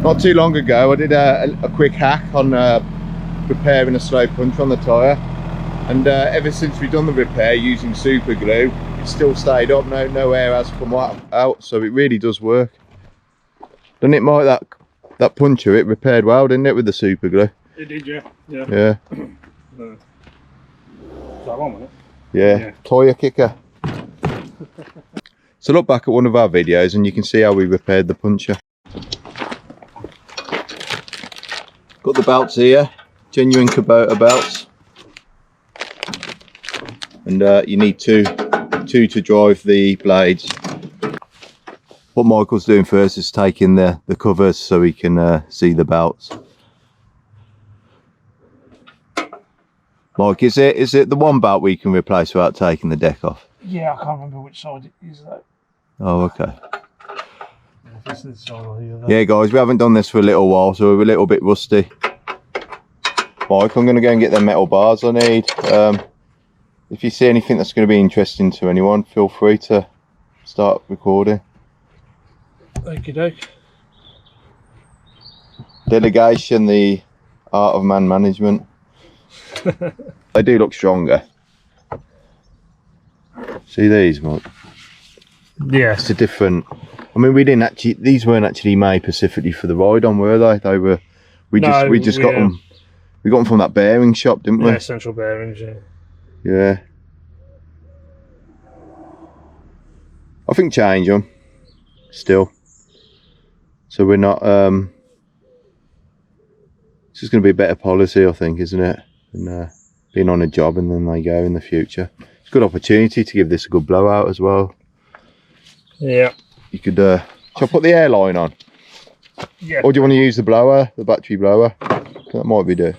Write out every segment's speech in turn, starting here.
Not too long ago I did a quick hack on repairing a slow punch on the tyre, and ever since we've done the repair using super glue, it's still stayed up. No air has come out, so it really does work. Doesn't it, Mike? That puncture, it repaired well, didn't it, with the super glue? It did, yeah. Yeah. Yeah. That one, wasn't it? Yeah. Tyre kicker. So look back at one of our videos and you can see how we repaired the puncture. Got the belts here, genuine Kubota belts, and you need two to drive the blades. What Michael's doing first is taking the covers so he can see the belts. Mike, is it the one belt we can replace without taking the deck off? Yeah, I can't remember which side it is though. Oh, okay. This is the side or the other. Yeah, guys, we haven't done this for a little while, so we're a little bit rusty. Mike, I'm going to go and get the metal bars I need. If you see anything that's going to be interesting to anyone, feel free to start recording. Okie doke. Delegation, the art of man management. They do look stronger. See these, Mike? Yeah. It's a different. I mean, these weren't actually made specifically for the ride-on, were they? They were. We just got them. We got them from that bearing shop, didn't we? Yeah, Central Bearings. Yeah. Yeah. I think change them still. So we're not. It's just going to be a better policy, I think, isn't it? And being on a job and then they go in the future. It's a good opportunity to give this a good blowout as well. Yeah. You could. Shall I put the airline on? Yeah. Or do you want to use the blower, the battery blower? That might be do.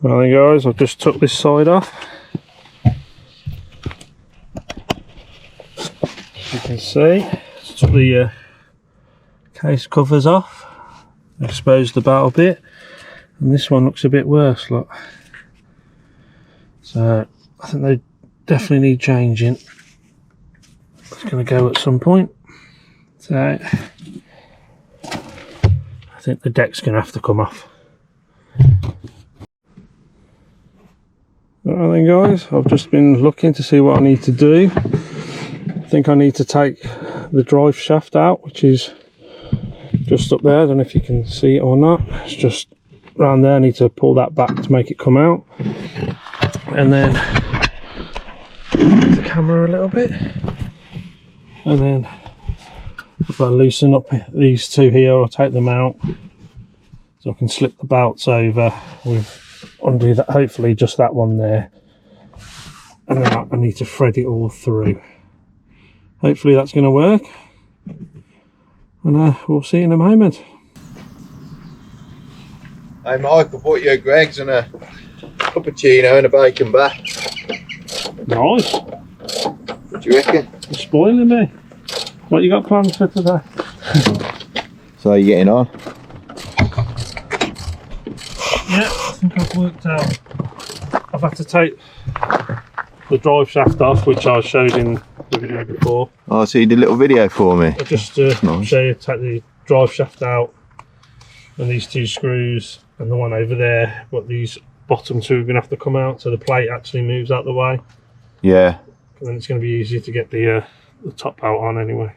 Well then, guys, I've just took this side off. As you can see, just took the case covers off, exposed the battle bit, and this one looks a bit worse, look. So I think they definitely need changing. It's going to go at some point. So I think the deck's going to have to come off. Right then, guys, I've just been looking to see what I need to do. I think I need to take the drive shaft out, which is just up there. I don't know if you can see it or not. It's just around there. I need to pull that back to make it come out. And then the camera a little bit. And then if I loosen up these two here, I'll take them out so I can slip the belts over with undo that, hopefully just that one there, and then I need to thread it all through. Hopefully that's going to work, and we'll see in a moment. Hey Mike, I bought you a Greg's and a cappuccino and a bacon bath. Nice. What do you reckon? You're spoiling me. What you got planned for today? So you getting on? Yeah, I think I've worked out. I've had to take the drive shaft off, which I showed in the video before. Oh, so you did a little video for me? I just nice. show you, take the drive shaft out, and these two screws, and the one over there, but these bottom two are going to have to come out so the plate actually moves out the way. Yeah. And then it's going to be easier to get the top out on anyway.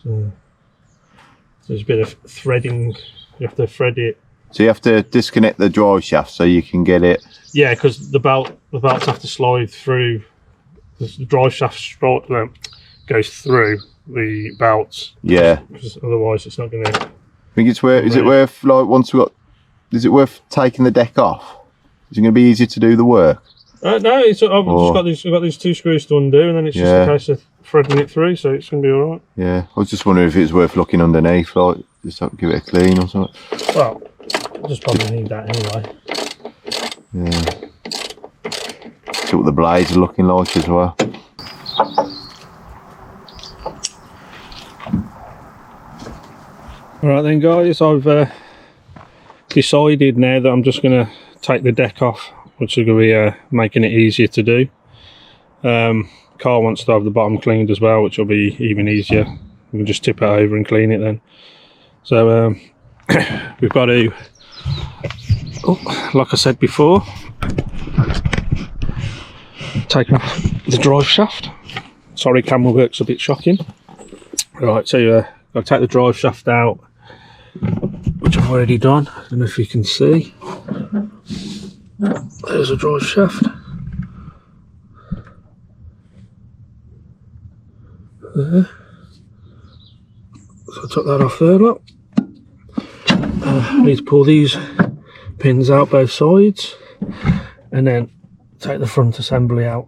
So there's a bit of threading, you have to thread it. So you have to disconnect the drive shaft so you can get it. Yeah, because the belts have to slide through. The drive shaft goes through the belts. Yeah. Because otherwise, it's not going to. I think it's worth. Is it worth, like, once we got? Is it worth taking the deck off? Is it going to be easier to do the work? No, it's. I've just got these two screws to undo, and then it's just a case of threading it through, so it's going to be all right. Yeah, I was just wondering if it was worth looking underneath, like just to give it a clean or something. Well, I'll just probably need that anyway. Yeah. See what the blades are looking like as well. Alright then, guys, I've decided now that I'm just going to take the deck off, which is going to be making it easier to do. Carl wants to have the bottom cleaned as well, which will be even easier. We can just tip it over and clean it then. So we've got to, like I said before, take off the drive shaft. Sorry, camera work's a bit shocking. Right, so I'll take the drive shaft out, which I've already done. I don't know if you can see. There's a drive shaft. There. So I took that off there, look. I need to pull these pins out both sides and then take the front assembly out,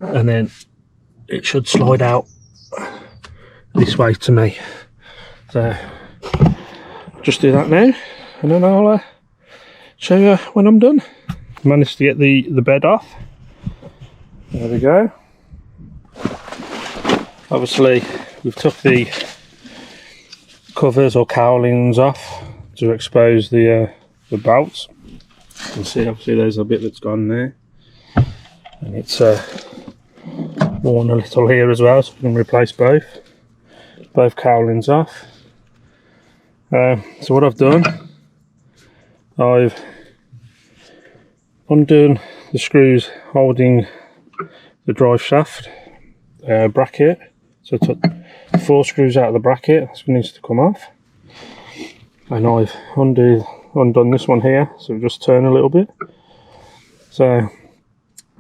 and then it should slide out this way to me. So just do that now, and then I'll show you when I'm done. Managed to get the bed off. There we go. Obviously we've took the covers or cowlings off to expose the bolts. You can see obviously there's a bit that's gone there, and it's worn a little here as well, so we can replace both cowlings off. So what I've done, I've undone the screws holding the drive shaft bracket. So I took 4 screws out of the bracket. That's what needs to come off, and I've undone this one here, so just turn a little bit. So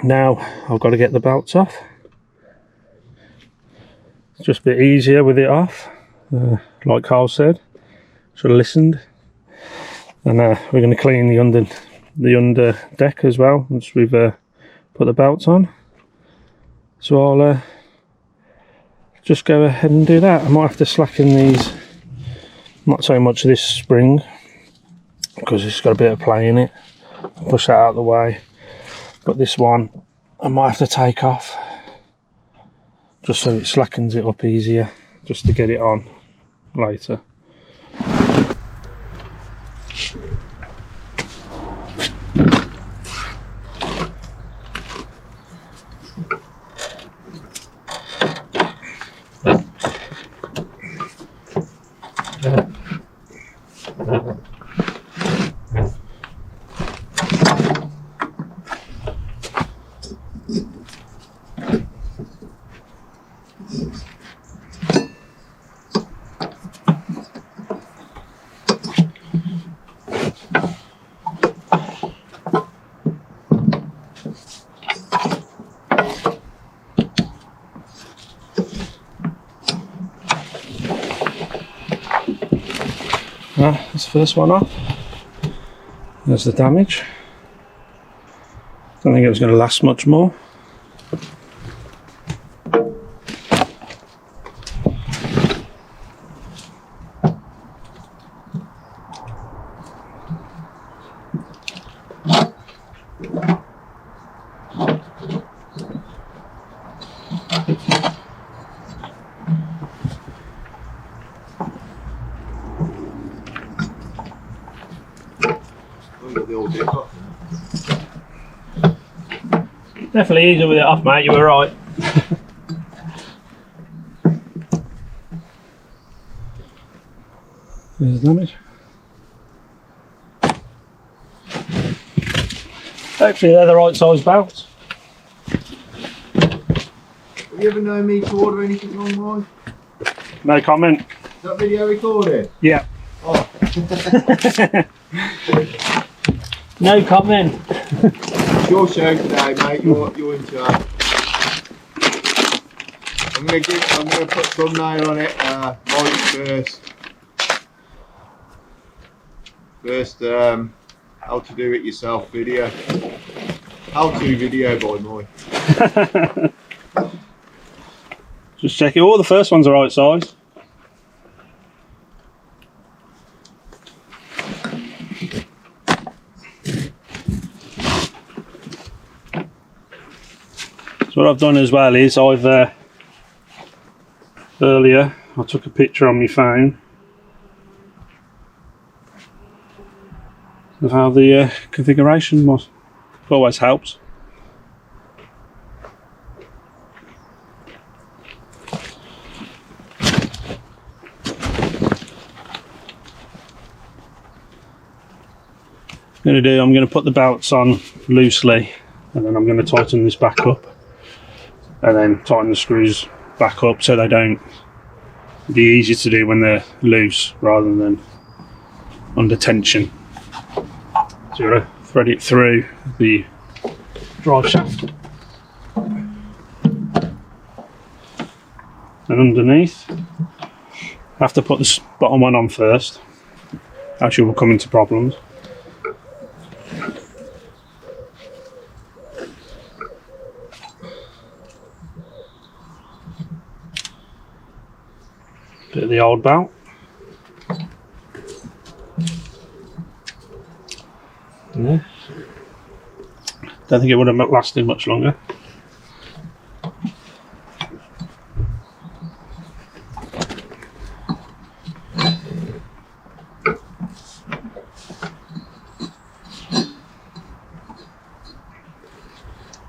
now I've got to get the bolts off. It's just a bit easier with it off, like Carl said. Should have listened. And we're going to clean the under deck as well once we've put the bolts on. So I'll just go ahead and do that. I might have to slacken these, not so much this spring, because it's got a bit of play in it. Push that out of the way. But this one I might have to take off, just so it slackens it up easier, just to get it on later. That's the first one off. There's the damage. Don't think it was going to last much more. Definitely easier with it off, mate, you were right. There's the damage. Hopefully they're the right size bolts. Have you ever known me to order anything online? No comment. Is that video recorded? Yeah. Oh. No comment. It's your show today, mate. You're in charge. I'm gonna put thumbnail on it. Mike's first how to do it yourself video. How to video by Mike. Just check it. All the first one's the right size. So what I've done as well is I've earlier I took a picture on my phone of how the configuration was. It always helps. going to do, I'm going to put the belts on loosely, and then I'm going to tighten this back up, and then tighten the screws back up so they don't be easier to do when they're loose rather than under tension. So you're going to thread it through the drive shaft and underneath. I have to put this bottom one on first, actually we'll come into problems. Bit of the old belt. Yeah. Don't think it would have lasted much longer.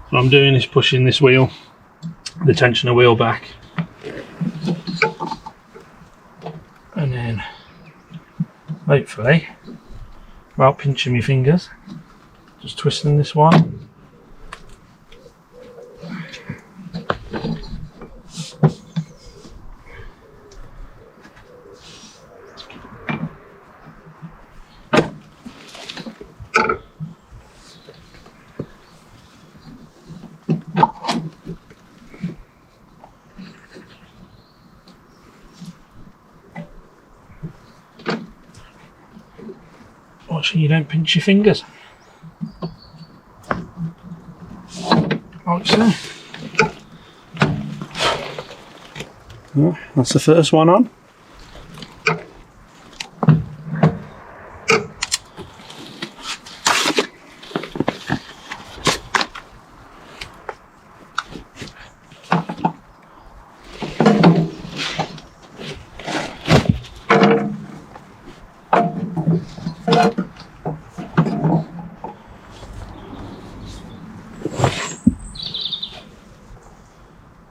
What I'm doing is pushing this wheel, the tensioner wheel back, and then hopefully, without pinching my fingers, just twisting this one. Watch sure you don't pinch your fingers. Like so. Well, that's the first one on.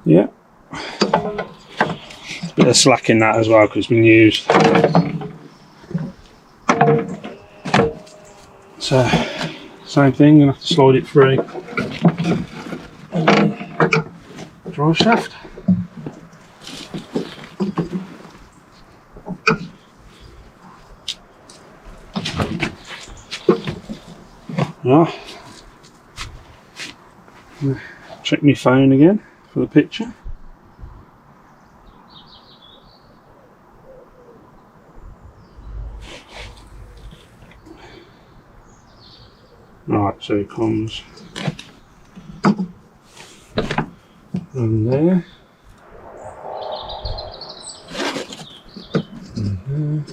Yeah, bit of slack in that as well because it's been used. So, same thing, gonna have to slide it through. Drive shaft. Yeah. Check my phone again for the picture. Right, so it comes from there and there.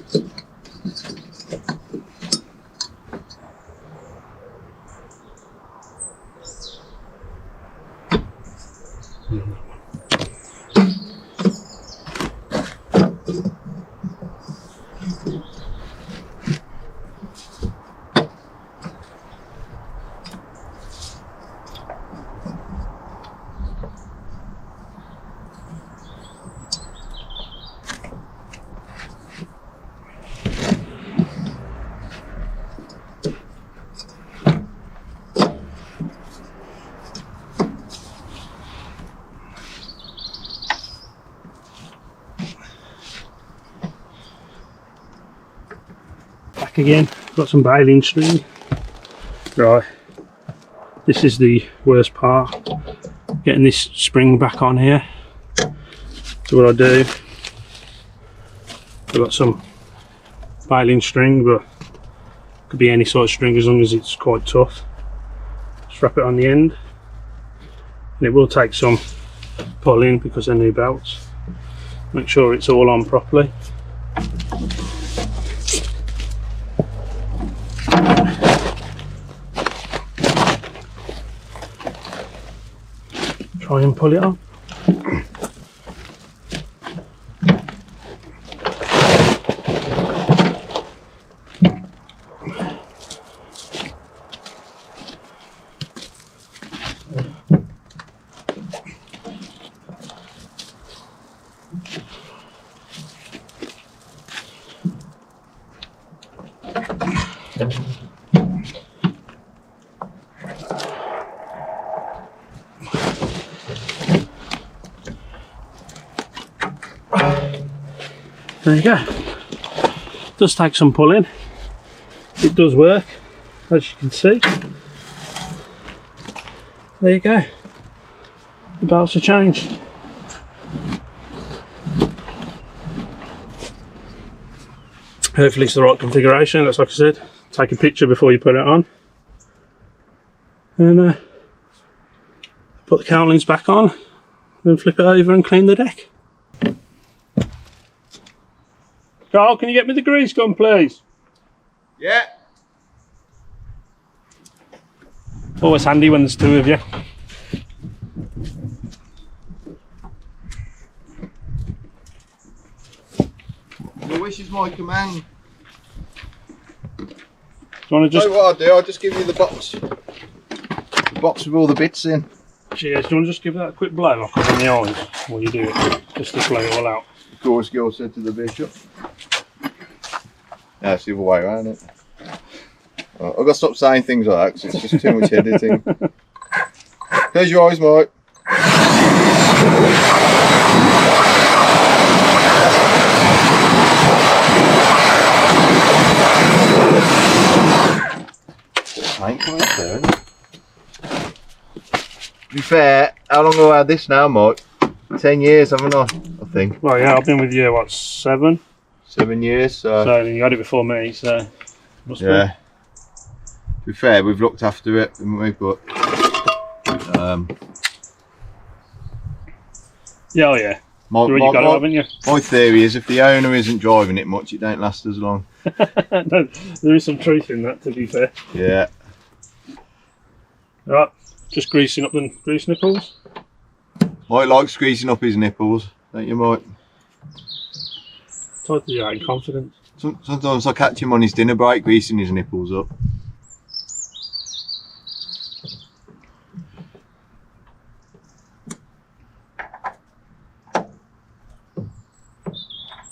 Back again, got some baling string. Right, this is the worst part, getting this spring back on here. So what I do, I've got some baling string, but it could be any sort of string as long as it's quite tough. Just wrap it on the end, and it will take some pulling because they're new belts. Make sure it's all on properly. Try and pull it on. There you go. Does take some pulling. It does work, as you can see. There you go. The belts are changed. Hopefully it's the right configuration. That's like I said. Take a picture before you put it on. And put the cowlings back on. Then flip it over and clean the deck. Carl, can you get me the grease gun, please? Yeah. Always handy when there's two of you. Your wish is my command. Do you want to just... So what I'll do, I'll just give you the box. The box with all the bits in. Cheers. Do you want to just give that a quick blow like on the eyes while you do it? Just to blow it all out. Of course, girl said to the bishop. Yeah, it's the other way around it. Right, I've got to stop saying things like that because it's just too much editing. Close your eyes, mate. Ain't coming up there, isn't it? To be fair, how long have I had this now, Mike? 10 years, haven't I think. Well, yeah, I've been with you, what, 7? 7 years, So you had it before me, so must yeah. To be fair, we've looked after it, haven't we? But yeah, oh yeah. My haven't you? My theory is if the owner isn't driving it much, it don't last as long. No, there is some truth in that, to be fair. Yeah. Right, just greasing up the grease nipples. Mike likes greasing up his nipples, don't you, Mike? Try to do that in confidence. Sometimes I catch him on his dinner break greasing his nipples up.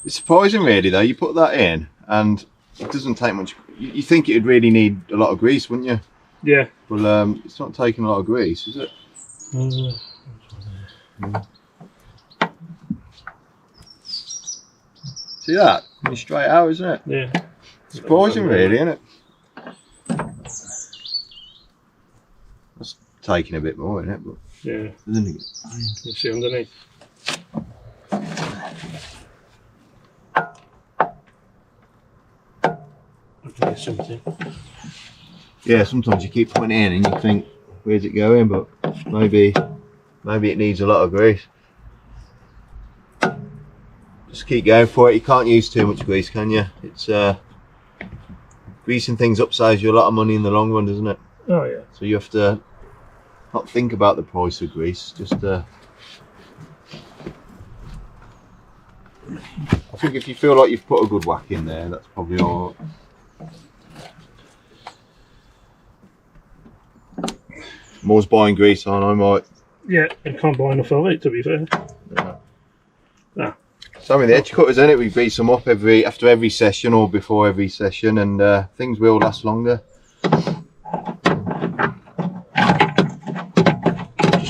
It's surprising really though, you put that in and it doesn't take much. You think it would really need a lot of grease, wouldn't you? Yeah. Well, it's not taking a lot of grease, is it? See that? Coming straight out, isn't it? Yeah. Surprising really, isn't it? That's taking a bit more, isn't it? But yeah. You see underneath. Something. Yeah, sometimes you keep putting it in and you think, where's it going? But maybe it needs a lot of grease. Just keep going for it. You can't use too much grease, can you? It's greasing things up saves you a lot of money in the long run, doesn't it? Oh yeah. So you have to not think about the price of grease. Just I think if you feel like you've put a good whack in there, that's probably all. More's buying grease on, I might. Yeah, you can't buy enough of it, to be fair. Yeah. No. Same with the edge cutters, isn't it? We grease them up after every session or before every session, and things will last longer. Just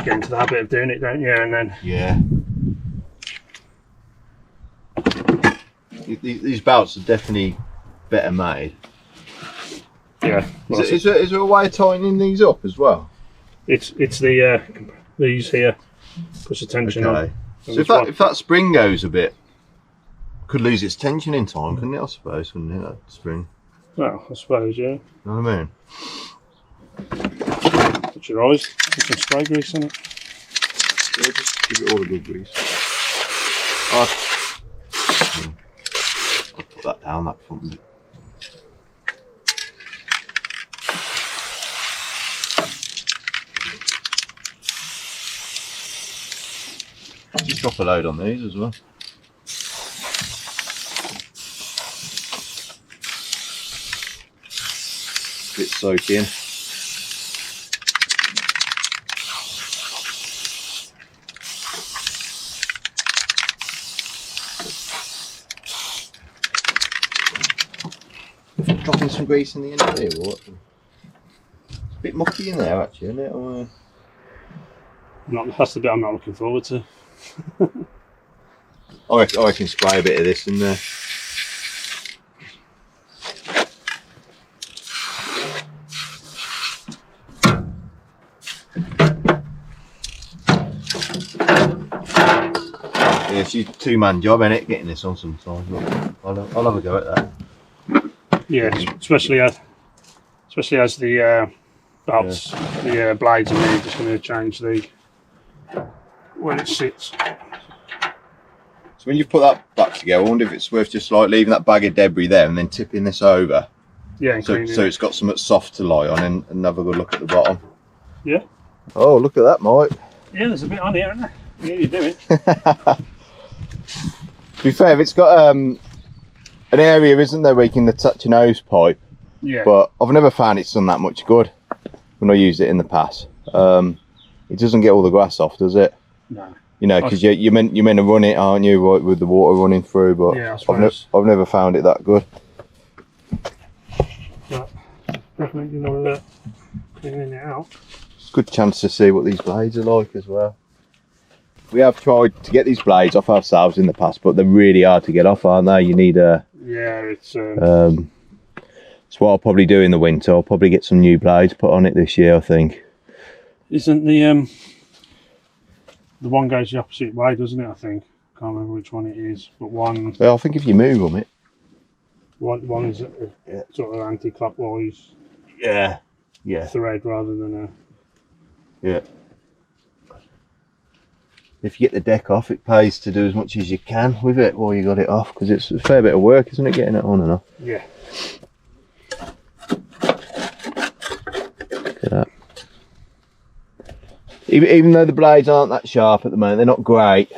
get into the habit of doing it, don't you? And then yeah. These belts are definitely better made. Yeah. Well, is there a way of tightening these up as well? It's these here puts the tension on. So if that spring goes a bit, could lose its tension in time, couldn't it? I suppose, couldn't it? That spring. Well, I suppose, yeah. You know what I mean? Put your eyes. Put some spray grease in it. Yeah, just give it all a good grease. I'll put that down, that front bit. Just drop a load on these as well. Bit soak in. Dropping some grease in the end of there, or what? It's a bit mucky in there actually, isn't it? Or, That's the bit I'm not looking forward to. I can spray a bit of this in there. Yeah, it's a two-man job, ain't it, getting this on sometimes. I'll have a go at that. Yeah, especially as the belts, the blades are moved, just going to change the where it sits. So when you put that back together, I wonder if it's worth just like leaving that bag of debris there and then tipping this over. Yeah, so it's got something soft to lie on, and have a good look at the bottom. Yeah. Oh, look at that, Mike. Yeah, there's a bit on here, isn't there? Yeah, you do it. To be fair, it's got an area, isn't there, where you can attach an hose pipe. Yeah. But I've never found it's done that much good when I used it in the past. It doesn't get all the grass off, does it? No. You know, because you're meant to run it, aren't you, right, with the water running through? But yeah, I've never found it that good. But definitely, you know, cleaning it out. It's a good chance to see what these blades are like as well. We have tried to get these blades off ourselves in the past, but they're really hard to get off, aren't they? You need a... Yeah, it's... So what I'll probably do in the winter, I'll probably get some new blades put on it this year, I think. Isn't the one goes the opposite way, doesn't it? I think. Can't remember which one it is, but one. Well, I think if you move them, it. One is sort of anti-clockwise. Yeah. Yeah. Thread rather than a. Yeah. If you get the deck off, it pays to do as much as you can with it while you got it off, because it's a fair bit of work, isn't it, getting it on and off? Yeah. Look at that. Even though the blades aren't that sharp at the moment, they're not great.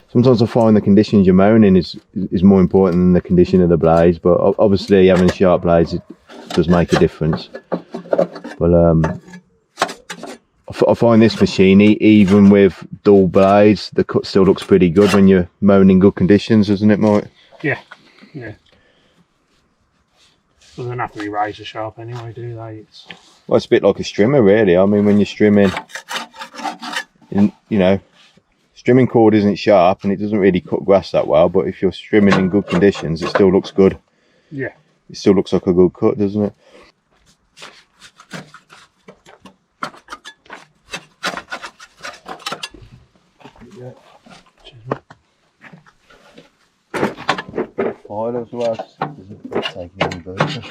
Sometimes I find the conditions you're mowing in is more important than the condition of the blades, but obviously having sharp blades, it does make a difference. But I find this machine, even with dull blades, the cut still looks pretty good when you're mowing in good conditions, doesn't it, Mike? Yeah, yeah. Doesn't have to be razor sharp anyway, do they? Well, it's a bit like a strimmer, really. I mean, when you're strimming, you know, strimming cord isn't sharp and it doesn't really cut grass that well, but if you're strimming in good conditions, it still looks good. Yeah. It still looks like a good cut, doesn't it? File as well, doesn't take any burden.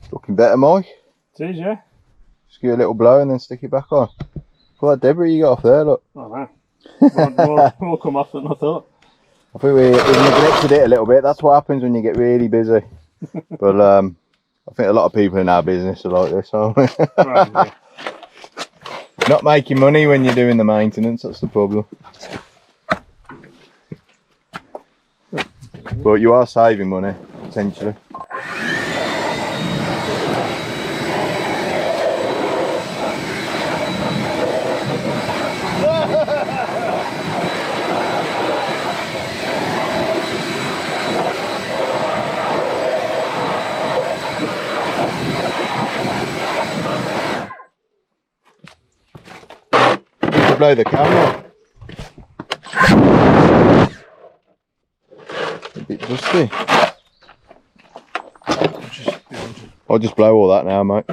Looking better, Mike? It is, yeah. Just give it a little blow and then stick it back on. Look at that debris you got off there, look. Oh no. More come off than I thought. I think we neglected it a little bit. That's what happens when you get really busy. But I think a lot of people in our business are like this, aren't we? Right, yeah. Not making money when you're doing the maintenance, that's the problem. But you are saving money, potentially. Blow the camera. A bit dusty. I'll just blow all that now, mate.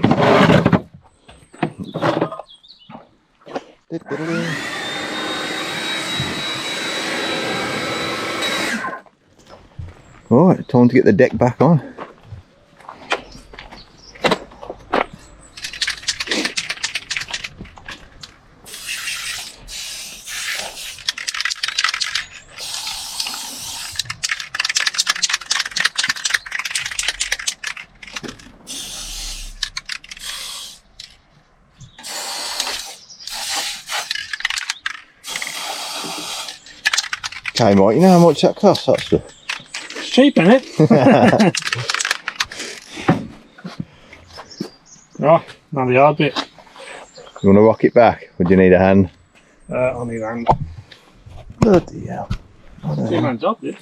Alright, time to get the deck back on. Okay, Mike, you know how much that costs, that stuff? It's cheap, isn't it? Right, now the hard bit. You want to rock it back, or do you need a hand? I'll need a hand. Bloody hell. Two man job, this.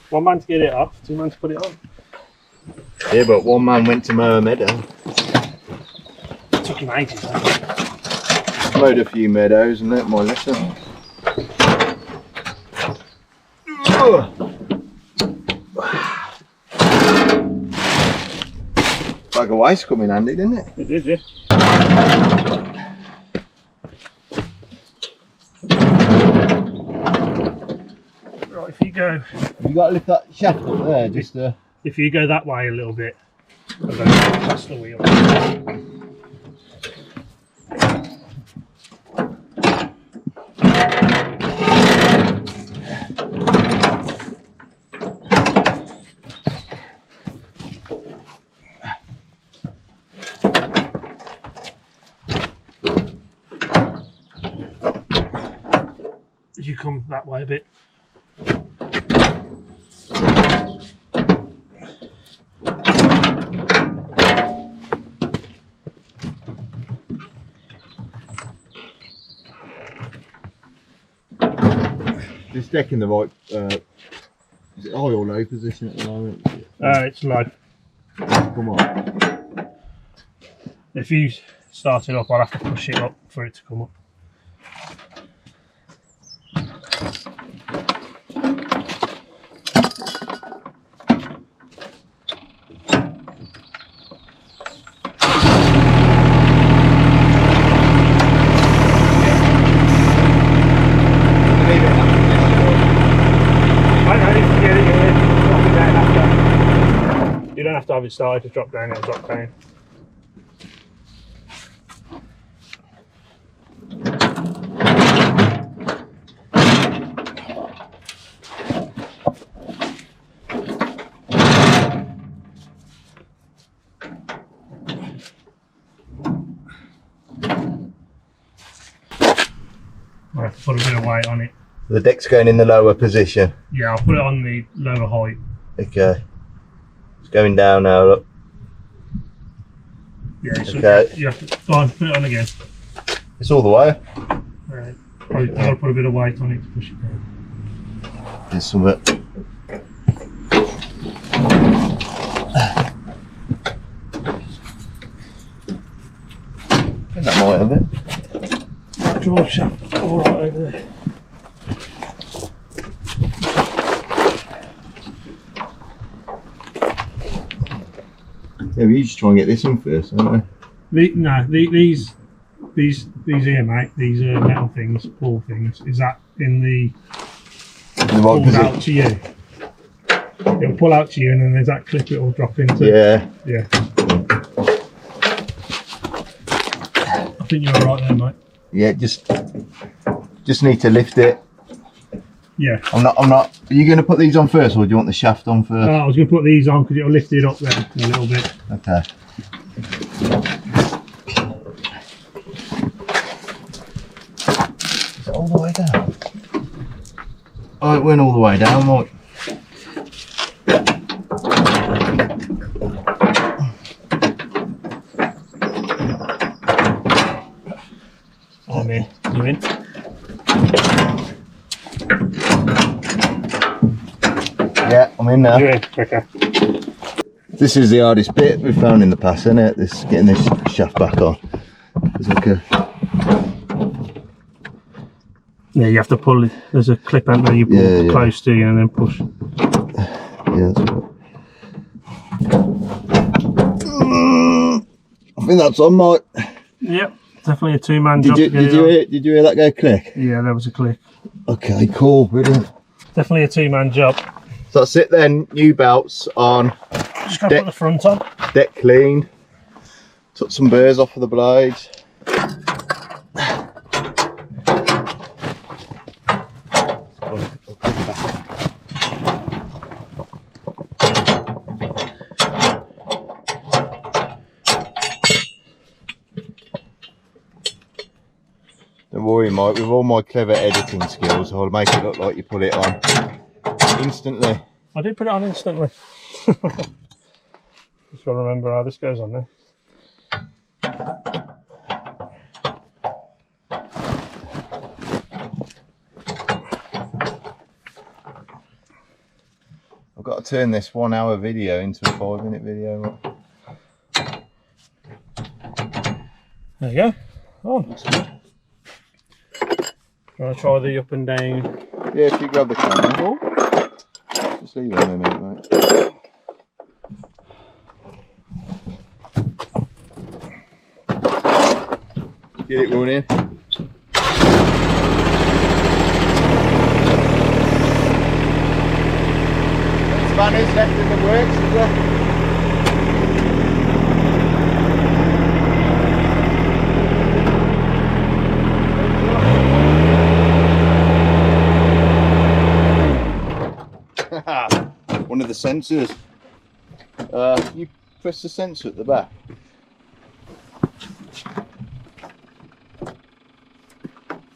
One man to get it off, two man to put it on. Yeah, but one man went to mow a meadow. It took him ages. Mowed a few meadows and learnt my lesson. Bag of waste come in handy, didn't it? It did, yeah. Right, if you go... You got to lift that shaft up there, just If you go that way a little bit, and then pass the wheel. As you come that way a bit. this deck in the right, is it high or low position at the moment? It's low. Come on. If you start it up, I'll have to push it up for it to come up. You don't have to have it started to drop down, it'll drop down. I have to put a bit of weight on it. The deck's going in the lower position. Yeah, I'll put it on the lower height. Okay. It's going down now, look. Yeah, so okay. you have to go on, put it on again. It's all the way. Right. I've got to put a bit of weight on it to push it down. There's some of it. I think that might have it. Draw shaft all right over there. Yeah, we usually try and get this in first, don't we? These here, mate, these metal things, ball things, is that in the right pulled position. out to you? It'll pull out to you and then there's that clip it'll drop into. Yeah. Yeah. I think you're alright there, mate. Yeah, just need to lift it. Yeah. I'm not. Are you going to put these on first, or do you want the shaft on first? I was going to put these on because it'll lift it up there a little bit. Okay. Is it all the way down? Oh, it went all the way down, Mike. I'm in. You in? Yeah, I'm in now. You're in. Okay. This is the hardest bit we've found in the past, isn't it? This getting this shaft back on. It's like a... Yeah, you have to pull it. There's a clip out there you pull close to you and then push. Yeah, that's right. I think that's on, Mike. Yep, definitely a two-man job. Did you hear that go click? Yeah, there was a click. Okay, cool, brilliant. Definitely a two-man job. So that's it then. New belts on. Just gotta put the front on. Deck cleaned. Took some burrs off of the blades. Don't worry, Mike, with all my clever editing skills, I'll make it look like you put it on instantly. I did put it on instantly. Just got to remember how this goes on there. I've got to turn this 1 hour video into a 5-minute video. There you go. Oh, looks good. You want to try the up and down? Yeah, if you grab the camera. Just leave it a minute, mate. Get it running. Spanners left in the works, is there? One of the sensors. You press the sensor at the back.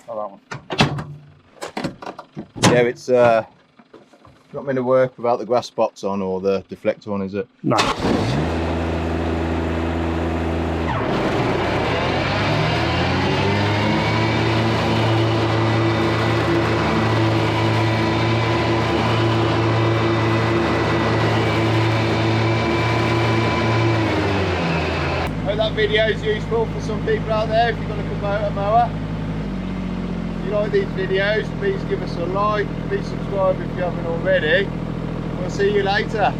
Oh, that one. Yeah, it's not meant to work without the grass spots on or the deflector on, is it? No. Hope that video is useful for some people out there if you've got a kubota mower. If you like these videos, please give us a like, please subscribe if you haven't already. We'll see you later.